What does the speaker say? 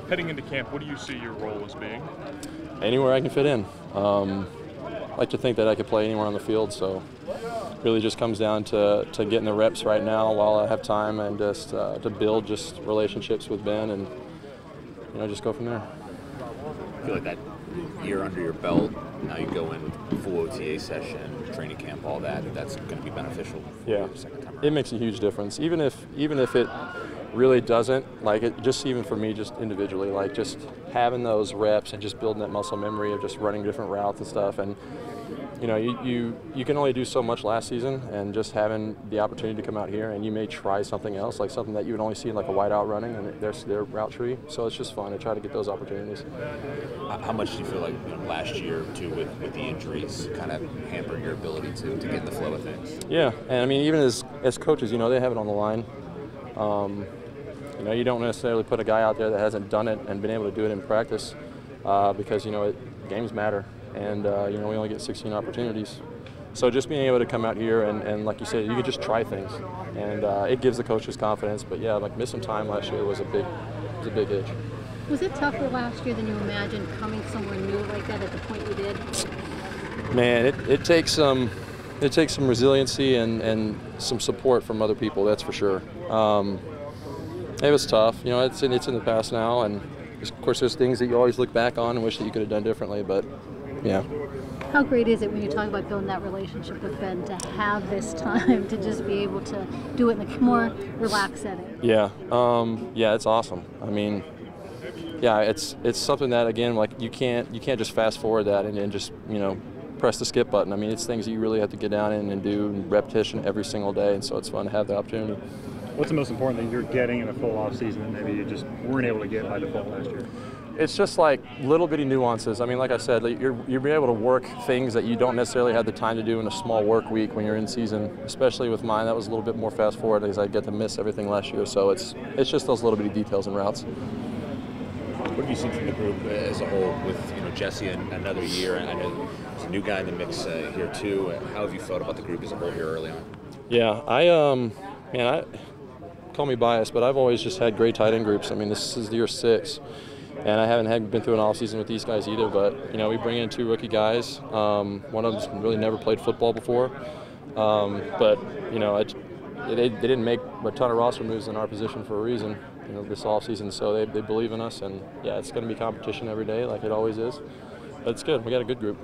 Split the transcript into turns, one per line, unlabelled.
Heading into camp, what do you see your role as being?
Anywhere I can fit in. I like to think that I could play anywhere on the field, so really just comes down to getting the reps right now while I have time, and just to build just relationships with Ben, and just go from there.
I feel like that year under your belt, now you go in with full OTA session, training camp, all that, that's going to be beneficial for
Yeah,
you the second time around.
It makes a huge difference. Even if it really doesn't, like it, just even for me, just individually, like just having those reps and just building that muscle memory of just running different routes and stuff. And you can only do so much last season, and just having the opportunity to come out here and you may try something else, like something that you would only see in like a wide out running and their route tree. So it's just fun to try to get those opportunities.
How much do you feel like last year too with the injuries kind of hampered your ability to get in the flow of things?
Yeah, and I mean even as coaches, they have it on the line. You don't necessarily put a guy out there that hasn't done it and been able to do it in practice, because games matter, and we only get 16 opportunities. So just being able to come out here and like you said, you can just try things, and it gives the coaches confidence. But yeah, like missing time last year was a big hitch.
Was it tougher last year than you imagined coming somewhere new like that at the point you did?
Man, it takes some resiliency and some support from other people. That's for sure. It was tough. It's in the past now, and of course there's things that you always look back on and wish that you could have done differently. But yeah.
How great is it when you talk about building that relationship with Ben to have this time to just be able to do it in a more relaxed setting?
Yeah. It's awesome. I mean, yeah, it's something that, again, like you can't just fast forward that and just press the skip button. I mean, it's things that you really have to get down in and do repetition every single day, and so it's fun to have the opportunity.
What's the most important thing you're getting in a full off season that maybe you just weren't able to get by default last year?
It's just like little bitty nuances. I mean, like I said, you're being able to work things that you don't necessarily have the time to do in a small work week when you're in season. Especially with mine, that was a little bit more fast forward because I get to miss everything last year. So it's just those little bitty details and routes.
What have you seen from the group as a whole with Jesse another year? And I know there's a new guy in the mix here too. How have you felt about the group as a whole here early on?
Yeah, I call me biased, but I've always just had great tight end groups. I mean, this is year 6, and I haven't been through an off season with these guys either. But we bring in 2 rookie guys. One of them's really never played football before, but they didn't make a ton of roster moves in our position for a reason. This off season, so they believe in us, and yeah, it's going to be competition every day, like it always is. But it's good. We got a good group.